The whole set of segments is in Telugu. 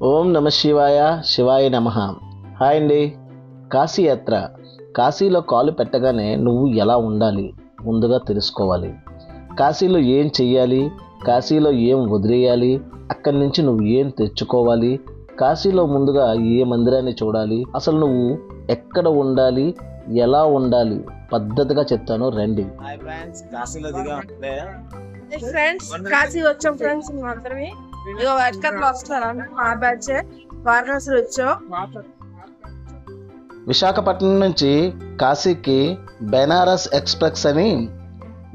ఓం నమ శివాయ, శివాయ నమః. హాయ్ అండి. కాశీ యాత్ర. కాశీలో కాలు పెట్టగానే నువ్వు ఎలా ఉండాలి ముందుగా తెలుసుకోవాలి. కాశీలో ఏం చెయ్యాలి, కాశీలో ఏం వదిలేయాలి, అక్కడి నుంచి నువ్వు ఏం తెచ్చుకోవాలి, కాశీలో ముందుగా ఏ మందిరాన్ని చూడాలి, అసలు నువ్వు ఎక్కడ ఉండాలి, ఎలా ఉండాలి పద్ధతిగా చెప్తాను రండి. ఫ్రెండ్స్ కాశీ వచ్చాం ఫ్రెండ్స్ మాత్రమే. ఇగో వర్కర్లు వస్తారు మా బ్యాచ్ వారణాసి వచ్చాం. విశాఖపట్నం నుంచి కాశీకి బెనారస్ ఎక్స్ప్రెస్ అని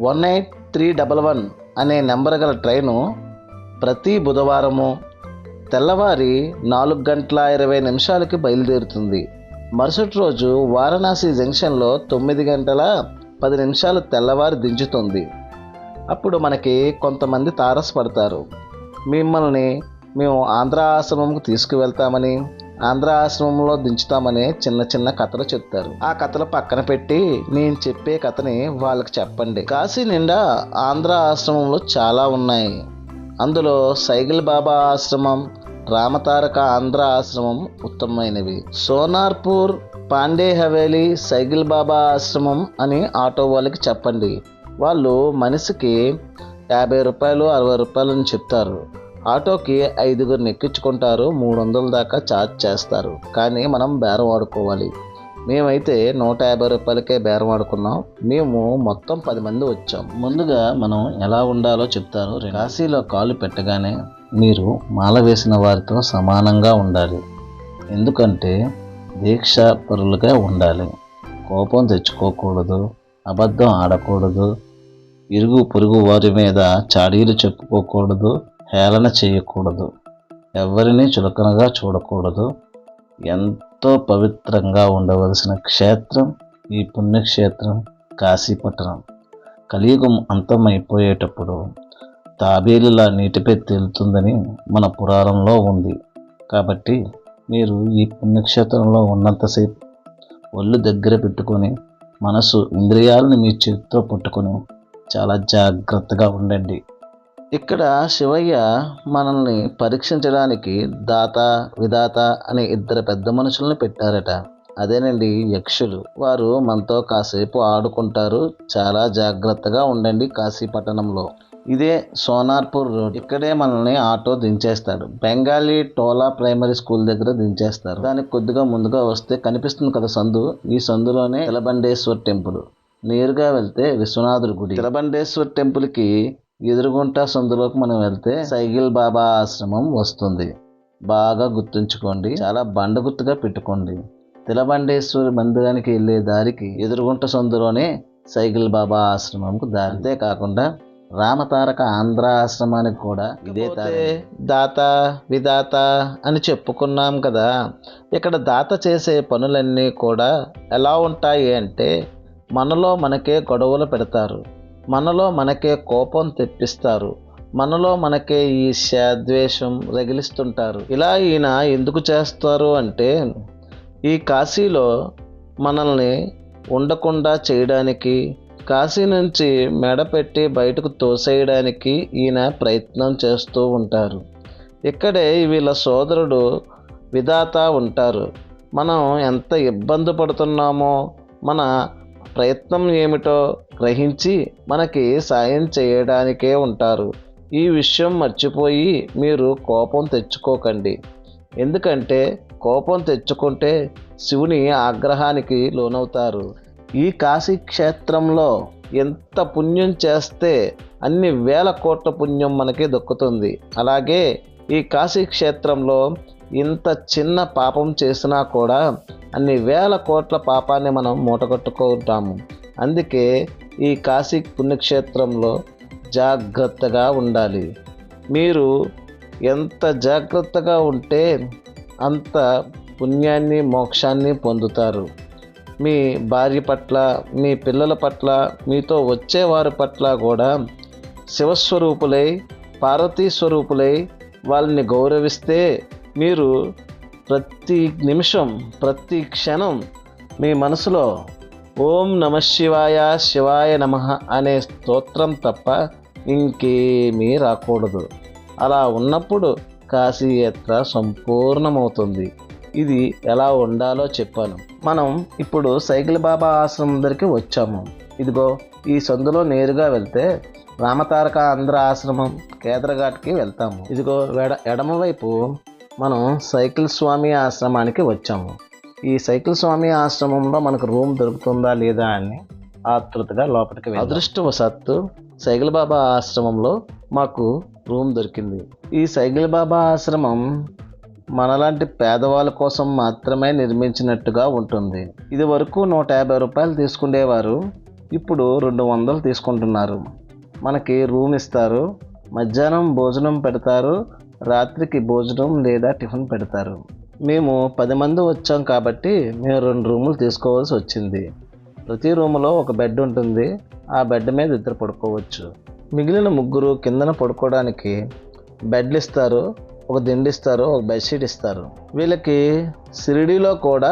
18311 అనే నెంబర్ గల ట్రైను ప్రతి బుధవారము తెల్లవారి 4:20 బయలుదేరుతుంది. మరుసటి రోజు వారణాసి జంక్షన్లో 9:10 తెల్లవారి దించుతుంది. అప్పుడు మనకి కొంతమంది తారసపడతారు, మిమ్మల్ని మేము ఆంధ్ర ఆశ్రమంకు తీసుకువెళ్తామని, ఆంధ్ర ఆశ్రమంలో దించుతామని చిన్న చిన్న కథలు చెప్తారు. ఆ కథలు పక్కన పెట్టి నేను చెప్పే కథని వాళ్ళకి చెప్పండి. కాశీ నిండా ఆంధ్ర ఆశ్రమంలో చాలా ఉన్నాయి. అందులో సైగిల్ బాబా ఆశ్రమం, రామతారక ఆంధ్ర ఆశ్రమం ఉత్తమమైనవి. సోనార్పూర్, పాండే హవేలీ, సైగిల్ బాబా ఆశ్రమం అని ఆటో వాళ్ళకి చెప్పండి. వాళ్ళు మనిషికి 50 రూపాయలు 60 రూపాయలు అని చెప్తారు. ఆటోకి 5గురిని ఎక్కించుకుంటారు, 300 దాకా ఛార్జ్ చేస్తారు. కానీ మనం బేరం ఆడుకోవాలి. మేమైతే 150 రూపాయలకే బేరం ఆడుకున్నాం. మేము మొత్తం 10 మంది వచ్చాం. ముందుగా మనం ఎలా ఉండాలో చెప్తారు. కాశీలో కాలు పెట్టగానే మీరు మాల వేసిన వారితో సమానంగా ఉండాలి. ఎందుకంటే దీక్ష పరులుగా ఉండాలి. కోపం తెచ్చుకోకూడదు, అబద్ధం ఆడకూడదు, ఇరుగు పొరుగు వారి మీద చాడీలు చెప్పుకోకూడదు, హేళన చేయకూడదు, ఎవరిని చులకనగా చూడకూడదు. ఎంతో పవిత్రంగా ఉండవలసిన క్షేత్రం ఈ పుణ్యక్షేత్రం కాశీపట్టణం. కలియుగం అంతమైపోయేటప్పుడు తాబేలులా నీటిపై తేలుతుందని మన పురాణంలో ఉంది. కాబట్టి మీరు ఈ పుణ్యక్షేత్రంలో ఉన్నంతసేపు ఒళ్ళు దగ్గర పెట్టుకొని మనసు ఇంద్రియాలను మీ చేతితో పట్టుకొని చాలా జాగ్రత్తగా ఉండండి. ఇక్కడ శివయ్య మనల్ని పరీక్షించడానికి దాత విధాత అనే 2 పెద్ద మనుషులను పెట్టారట. అదేనండి యక్షులు. వారు మనతో కాసేపు ఆడుకుంటారు. చాలా జాగ్రత్తగా ఉండండి. కాశీపట్టణంలో ఇదే సోనార్పూర్ రోడ్. ఇక్కడే మనల్ని ఆటో దించేస్తాడు. బెంగాలీ టోలా ప్రైమరీ స్కూల్ దగ్గర దించేస్తారు. దానికి కొద్దిగా ముందుగా వస్తే కనిపిస్తుంది కదా సందు. ఈ సందులోనే తిలబండేశ్వర్ టెంపుల్. నేరుగా వెళ్తే విశ్వనాథుడి గుడి. తిలబండేశ్వర్ టెంపుల్కి ఎదురుగుంటా సందులోకి మనం వెళ్తే సైగిల్ బాబా ఆశ్రమం వస్తుంది. బాగా గుర్తుంచుకోండి, చాలా బండ గుర్తుగా పెట్టుకోండి. తిలబండేశ్వరి మందిరానికి వెళ్ళే దారికి ఎదురుగుంట సందులోనే సైగిల్ బాబా ఆశ్రమంకు దారి. అంతేకాకుండా రామతారక ఆంధ్ర ఆశ్రమానికి కూడా ఇదే దారి. దాత విధాత అని చెప్పుకున్నాం కదా. ఇక్కడ దాత చేసే పనులన్నీ కూడా ఎలా ఉంటాయి అంటే మనలో మనకే గొడవలు పెడతారు, మనలో మనకే కోపం తెప్పిస్తారు, మనలో మనకే ఈర్ష్య ద్వేషం రగిలిస్తుంటారు. ఇలా ఈయన ఎందుకు చేస్తారు అంటే ఈ కాశీలో మనల్ని ఉండకుండా చేయడానికి, కాశీ నుంచి మెడపెట్టి బయటకు తోసేయడానికి ఈయన ప్రయత్నం చేస్తూ ఉంటారు. ఇక్కడే వీళ్ళ సోదరుడు విధాత ఉంటారు. మనం ఎంత ఇబ్బంది పడుతున్నామో, మన ప్రయత్నం ఏమిటో గ్రహించి మనకి సాయం చేయడానికే ఉంటారు. ఈ విషయం మర్చిపోయి మీరు కోపం తెచ్చుకోకండి. ఎందుకంటే కోపం తెచ్చుకుంటే శివుని ఆగ్రహానికి లోనవుతారు. ఈ కాశీ క్షేత్రంలో ఎంత పుణ్యం చేస్తే అన్ని వేల కోట్ల పుణ్యం మనకి దక్కుతుంది. అలాగే ఈ కాశీ క్షేత్రంలో ఇంత చిన్న పాపం చేసినా కూడా అన్ని వేల కోట్ల పాపాన్ని మనం మూటగట్టుకుంటాము. అందుకే ఈ కాశీ పుణ్యక్షేత్రంలో జాగ్రత్తగా ఉండాలి. మీరు ఎంత జాగ్రత్తగా ఉంటే అంత పుణ్యాన్ని మోక్షాన్ని పొందుతారు. మీ భార్య పట్ల, మీ పిల్లల పట్ల, మీతో వచ్చేవారి పట్ల కూడా శివస్వరూపులై పార్వతీ స్వరూపులై వాళ్ళని గౌరవిస్తే మీరు ప్రతి నిమిషం ప్రతి క్షణం మీ మనసులో ఓం నమ శివాయ, శివాయ నమః అనే స్తోత్రం తప్ప ఇంకేమీ రాకూడదు. అలా ఉన్నప్పుడు కాశీ యాత్ర సంపూర్ణమవుతుంది. ఇది ఎలా ఉండాలో చెప్పాను. మనం ఇప్పుడు సైకిల్ బాబా ఆశ్రమం దగ్గరికి వచ్చాము. ఇదిగో ఈ సందులో నేరుగా వెళ్తే రామతారక ఆంధ్ర ఆశ్రమం కేదరఘాట్కి వెళ్తాము. ఇదిగో ఎడమవైపు మనం సైకిల్ స్వామి ఆశ్రమానికి వచ్చాము. ఈ సైకిల్ స్వామి ఆశ్రమంలో మనకు రూమ్ దొరుకుతుందా లేదా అని ఆతృతగా లోపలికి వెళ్ళాం. అదృష్టవశాత్తు సైకిల్ బాబా ఆశ్రమంలో మాకు రూమ్ దొరికింది. ఈ సైకిల్ బాబా ఆశ్రమం మనలాంటి పేదవాళ్ళ కోసం మాత్రమే నిర్మించినట్టుగా ఉంటుంది. ఇది వరకు 150 రూపాయలు తీసుకునేవారు, ఇప్పుడు 200 తీసుకుంటున్నారు. మనకి రూమ్ ఇస్తారు, మధ్యాహ్నం భోజనం పెడతారు, రాత్రికి భోజనం లేదా టిఫిన్ పెడతారు. మేము 10 మంది వచ్చాం కాబట్టి మేము 2 రూములు తీసుకోవాల్సి వచ్చింది. ప్రతి రూములో ఒక బెడ్ ఉంటుంది. ఆ బెడ్ మీద 2 పడుకోవచ్చు. మిగిలిన 3 కిందన పడుకోవడానికి బెడ్లు ఇస్తారు, ఒక దిండు ఇస్తారు, ఒక బెడ్షీట్ ఇస్తారు. వీళ్ళకి షిరిడీలో కూడా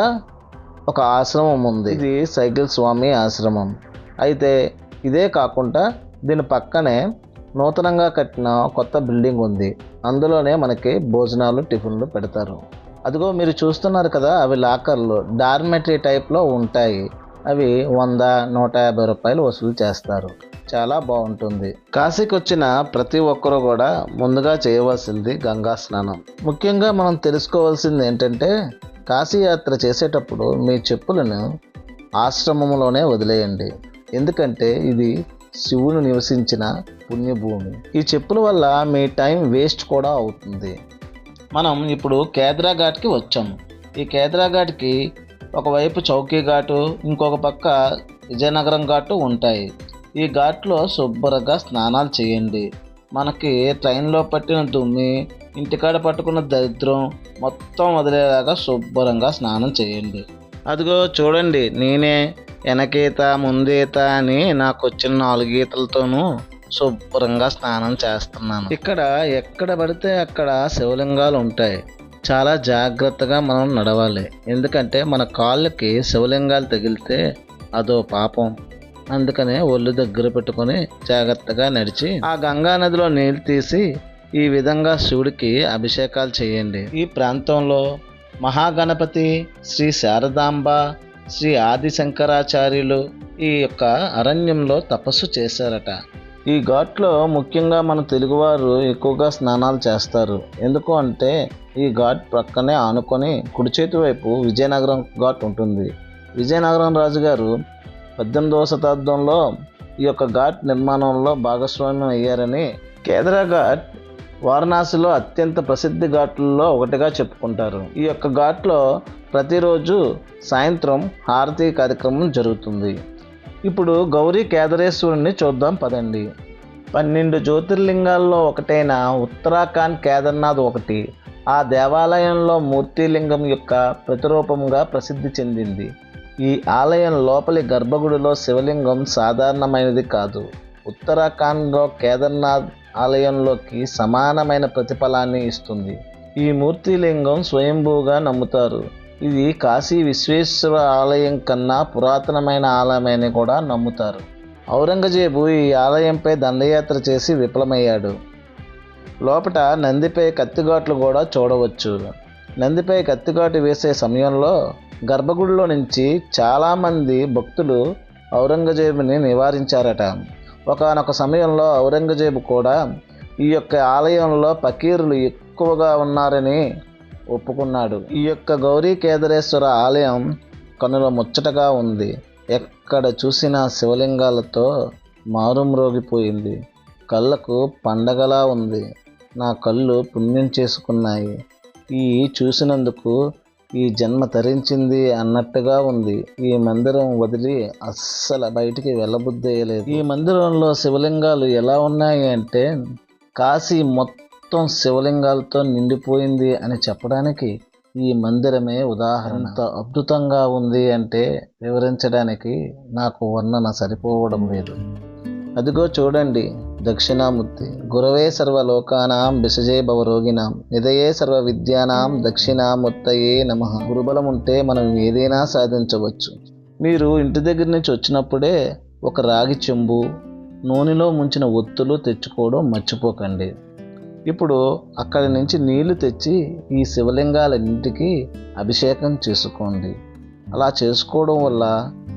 ఒక ఆశ్రమం ఉంది. ఇది సైకిల్ స్వామి ఆశ్రమం. అయితే ఇదే కాకుండా దీని పక్కనే నూతనంగా కట్టిన కొత్త బిల్డింగ్ ఉంది. అందులోనే మనకి భోజనాలు టిఫిన్లు పెడతారు. అదిగో మీరు చూస్తున్నారు కదా, అవి లాకర్లు డార్మెటరీ టైప్లో ఉంటాయి. అవి 100-150 రూపాయలు వసూలు చేస్తారు. చాలా బాగుంటుంది. కాశీకి వచ్చిన ప్రతి ఒక్కరూ కూడా ముందుగా చేయవలసింది గంగా స్నానం. ముఖ్యంగా మనం తెలుసుకోవాల్సింది ఏంటంటే, కాశీ యాత్ర చేసేటప్పుడు మీ చెప్పులను ఆశ్రమంలోనే వదిలేయండి. ఎందుకంటే ఇది శివుడు నివసించిన పుణ్యభూమి. ఈ చెప్పుల వల్ల మీ టైం వేస్ట్ కూడా అవుతుంది. మనం ఇప్పుడు కేదరఘాట్కి వచ్చాము. ఈ కేదరఘాట్కి ఒకవైపు చౌకీ ఘాటు, ఇంకొక పక్క విజయనగరం ఘాటు ఉంటాయి. ఈ ఘాట్లో శుభ్రంగా స్నానాలు చేయండి. మనకి ట్రైన్లో పట్టిన దుమ్మి, ఇంటికాడ పట్టుకున్న దరిద్రం మొత్తం వదిలేలాగా శుభ్రంగా స్నానం చేయండి. అదిగో చూడండి, నేనే వెనకీత ముందీత అని నాకు వచ్చిన 4 గీతలతోనూ శుభ్రంగా స్నానం చేస్తున్నాను. ఇక్కడ ఎక్కడ పడితే అక్కడ శివలింగాలు ఉంటాయి. చాలా జాగ్రత్తగా మనం నడవాలి. ఎందుకంటే మన కాళ్ళకి శివలింగాలు తగిలితే అదో పాపం. అందుకనే ఒళ్ళు దగ్గర పెట్టుకొని జాగ్రత్తగా నడిచి ఆ గంగా నదిలో నీళ్ళు తీసి ఈ విధంగా శివుడికి అభిషేకాలు చేయండి. ఈ ప్రాంతంలో మహాగణపతి, శ్రీ శారదాంబ, శ్రీ ఆదిశంకరాచార్యులు ఈ యొక్క అరణ్యంలో తపస్సు చేశారట. ఈ ఘాట్లో ముఖ్యంగా మన తెలుగువారు ఎక్కువగా స్నానాలు చేస్తారు. ఎందుకు అంటే ఈ ఘాట్ ప్రక్కనే ఆనుకొని కుడి చేతి వైపు విజయనగరం ఘాట్ ఉంటుంది. విజయనగరం రాజుగారు 18వ శతాబ్దంలో ఈ యొక్క ఘాట్ నిర్మాణంలో భాగస్వామ్యం అయ్యారని కేదరఘాట్ వారణాసిలో అత్యంత ప్రసిద్ధి ఘాట్లలో ఒకటిగా చెప్పుకుంటారు. ఈ యొక్క ఘాట్లో ప్రతిరోజు సాయంత్రం హారతి కార్యక్రమం జరుగుతుంది. ఇప్పుడు గౌరీ కేదారేశ్వరుని చూద్దాం పదండి. 12 జ్యోతిర్లింగాల్లో ఒకటైన ఉత్తరాఖండ్ కేదార్నాథ్ ఒకటి. ఆ దేవాలయంలో మూర్తిలింగం యొక్క ప్రతిరూపంగా ప్రసిద్ధి చెందింది. ఈ ఆలయం లోపలి గర్భగుడిలో శివలింగం సాధారణమైనది కాదు. ఉత్తరాఖండ్లో కేదార్నాథ్ ఆలయంలోకి సమానమైన ప్రతిఫలాన్ని ఇస్తుంది. ఈ మూర్తిలింగం స్వయంభూగా నమ్ముతారు. ఇది కాశీ విశ్వేశ్వర ఆలయం కన్నా పురాతనమైన ఆలయమని కూడా నమ్ముతారు. ఔరంగజేబు ఈ ఆలయంపై దండయాత్ర చేసి విఫలమయ్యాడు. లోపట నందిపై కత్తిఘాట్లు కూడా చూడవచ్చు. నందిపై కత్తిఘాటు వేసే సమయంలో గర్భగుడిలో నుంచి చాలామంది భక్తులు ఔరంగజేబుని నివారించారట. ఒకానొక సమయంలో ఔరంగజేబు కూడా ఈ యొక్క ఆలయంలో ఫకీరులు ఎక్కువగా ఉన్నారని ఒప్పుకున్నాడు. ఈ యొక్క గౌరీ కేదారేశ్వర ఆలయం కనుల ముచ్చటగా ఉంది. ఎక్కడ చూసినా శివలింగాలతో మారుమ్రోగిపోయింది. కళ్ళకు పండగలా ఉంది. నా కళ్ళు పుణ్యం చేసుకున్నాయి. ఈ చూసినందుకు ఈ జన్మ తరించింది అన్నట్టుగా ఉంది. ఈ మందిరం వదిలి అస్సలు బయటికి వెళ్ళబుద్ధేయలేదు. ఈ మందిరంలో శివలింగాలు ఎలా ఉన్నాయి అంటే కాశీ మొత్తం శివలింగాలతో నిండిపోయింది అని చెప్పడానికి ఈ మందిరమే ఉదాహరణ. అంత అద్భుతంగా ఉంది అంటే వివరించడానికి నాకు వర్ణన సరిపోవడం లేదు. అదిగో చూడండి, దక్షిణామూర్తి. గురవే సర్వలోకానాం విసజే భవరోగినాం నిదయే సర్వ విద్యానాం దక్షిణామూర్తయే నమః. గురుబలం ఉంటే మనం ఏదైనా సాధించవచ్చు. మీరు ఇంటి దగ్గర నుంచి వచ్చినప్పుడే ఒక రాగి చెంబు, నూనెలో ముంచిన ఒత్తులు తెచ్చుకోవడం మర్చిపోకండి. ఇప్పుడు అక్కడి నుంచి నీళ్లు తెచ్చి ఈ శివలింగాలన్నింటికీ అభిషేకం చేసుకోండి. అలా చేసుకోవడం వల్ల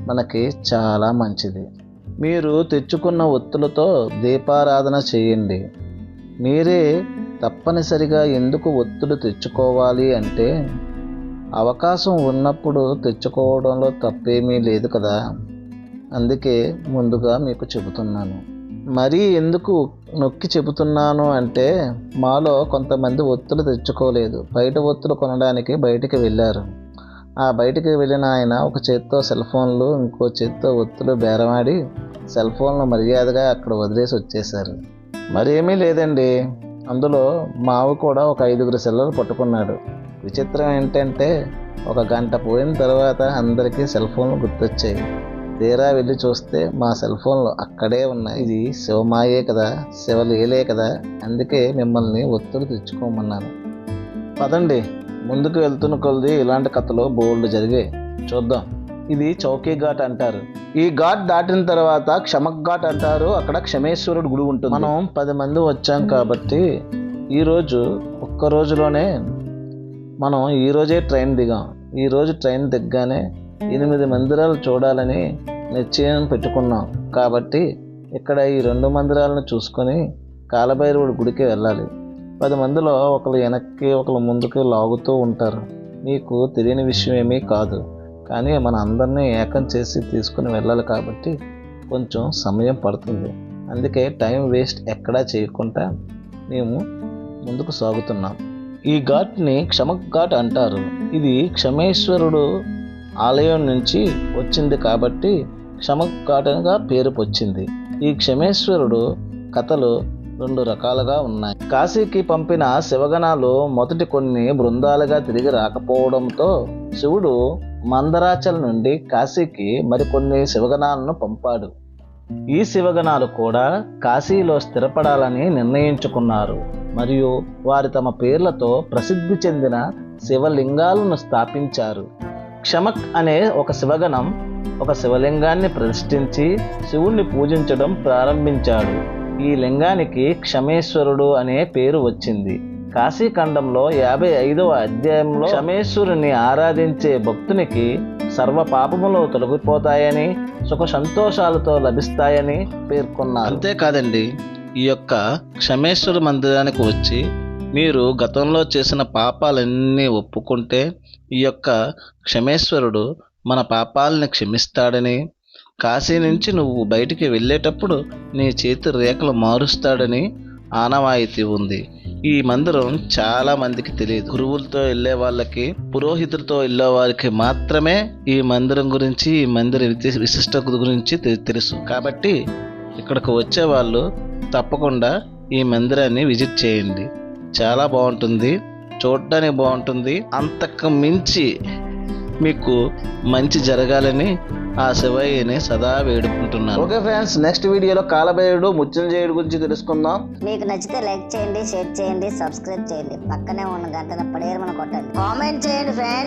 మనకి చాలా మంచిది. మీరు తెచ్చుకున్న ఒత్తులతో దీపారాధన చేయండి. మీరే తప్పనిసరిగా ఎందుకు ఒత్తులు తెచ్చుకోవాలి అంటే, అవకాశం ఉన్నప్పుడు తెచ్చుకోవడంలో తప్పేమీ లేదు కదా, అందుకే ముందుగా మీకు చెబుతున్నాను. మరీ ఎందుకు నొక్కి చెబుతున్నాను అంటే, మాలో కొంతమంది ఒత్తులు తెచ్చుకోలేదు. బయట ఒత్తులు కొనడానికి బయటికి వెళ్ళారు. ఆ బయటికి వెళ్ళిన ఆయన ఒక చేత్తో సెల్ ఫోన్లు, ఇంకో చేత్తో ఒత్తులు బేరమాడి సెల్ ఫోన్లు మర్యాదగా అక్కడ వదిలేసి వచ్చేశారు. మరేమీ లేదండి, అందులో మావు కూడా ఒక 5 సెల్లులు పట్టుకున్నాడు. విచిత్రం ఏంటంటే, ఒక గంట పోయిన తర్వాత అందరికీ సెల్ ఫోన్లు గుర్తొచ్చాయి. తీరా వెళ్ళి చూస్తే మా సెల్ ఫోన్లు అక్కడే ఉన్నాయి. ఇది శివమాయే కదా, శివలీలే కదా, అందుకే మిమ్మల్ని ఒత్తులు తెచ్చుకోమన్నాను. పదండి, ముందుకు వెళ్తున్న కొలది ఇలాంటి కథలు బోల్డ్ జరిగాయి, చూద్దాం. ఇది చౌకీ ఘాట్ అంటారు. ఈ ఘాట్ దాటిన తర్వాత క్షమక్ ఘాట్ అంటారు. అక్కడ క్షమేశ్వరుడు గుడి ఉంటుంది. మనం 10 మంది వచ్చాం కాబట్టి ఈరోజు ఒక్క రోజులోనే మనం ఈరోజే ట్రైన్ దిగాం. ఈరోజు ట్రైన్ దిగ్గానే 8 మందిరాలు చూడాలని నిశ్చయం పెట్టుకున్నాం. కాబట్టి ఇక్కడ ఈ 2 మందిరాలను చూసుకొని కాలభైరవుడి గుడికి వెళ్ళాలి. 10 మందిలో ఒకరు వెనక్కి ఒకరు ముందుకు లాగుతూ ఉంటారు. మీకు తెలియని విషయం ఏమీ కాదు, కానీ మన అందరినీ ఏకం చేసి తీసుకుని వెళ్ళాలి కాబట్టి కొంచెం సమయం పడుతుంది. అందుకే టైం వేస్ట్ ఎక్కడా చేయకుండా మేము ముందుకు సాగుతున్నాం. ఈ ఘాట్ని క్షమక్ ఘాట్ అంటారు. ఇది క్షమేశ్వరుడు ఆలయం నుంచి వచ్చింది కాబట్టి క్షమక్ ఘాట్గా పేరు వచ్చింది. ఈ క్షమేశ్వరుడు కథలు 2 రకాలుగా ఉన్నాయి. కాశీకి పంపిన శివగణాలు మొదటి కొన్ని బృందాలుగా తిరిగి రాకపోవడంతో శివుడు మందరాచల్ నుండి కాశీకి మరికొన్ని శివగణాలను పంపాడు. ఈ శివగణాలు కూడా కాశీలో స్థిరపడాలని నిర్ణయించుకున్నారు మరియు వారి తమ పేర్లతో ప్రసిద్ధి చెందిన శివలింగాలను స్థాపించారు. క్షమక్ అనే ఒక శివగణం ఒక శివలింగాన్ని ప్రతిష్ఠించి శివుణ్ణి పూజించడం ప్రారంభించాడు. ఈ లింగానికి క్షమేశ్వరుడు అనే పేరు వచ్చింది. కాశీఖండంలో 55వ అధ్యాయంలో క్షమేశ్వరుని ఆరాధించే భక్తునికి సర్వ పాపములు తొలగిపోతాయని, సుఖ సంతోషాలతో లభిస్తాయని పేర్కొన్నారు. అంతేకాదండి, ఈ యొక్క క్షమేశ్వర మందిరానికి వచ్చి మీరు గతంలో చేసిన పాపాలన్నీ ఒప్పుకుంటే ఈ యొక్క క్షమేశ్వరుడు మన పాపాలని క్షమిస్తాడని, కాశీ నుంచి నువ్వు బయటికి వెళ్ళేటప్పుడు నీ చేతి రేఖలు మారుస్తాడని ఆనవాయితీ ఉంది. ఈ మందిరం చాలా మందికి తెలియదు. గురువులతో వెళ్ళే వాళ్ళకి, పురోహితులతో వెళ్ళే వారికి మాత్రమే ఈ మందిరం గురించి, ఈ మందిర విశిష్టత గురించి తెలుసు. కాబట్టి ఇక్కడికి వచ్చే వాళ్ళు తప్పకుండా ఈ మందిరాన్ని విజిట్ చేయండి. చాలా బాగుంటుంది, చూడడానికి బాగుంటుంది. అంతకు మించి మీకు మంచి జరగాలని ఆ శివయ్యని సదా వేడుకుంటున్నాను. ఓకే ఫ్రెండ్స్, నెక్స్ట్ వీడియోలో కాలభైరుడు మృత్యుంజయుడు గురించి తెలుసుకుందాం. మీకు నచ్చితే లైక్ చేయండి, షేర్ చేయండి, సబ్స్క్రైబ్ చేయండి, పక్కనే ఉన్న గంటను పడేరు మనం కొట్టండి, కామెంట్ చేయండి ఫ్రెండ్స్.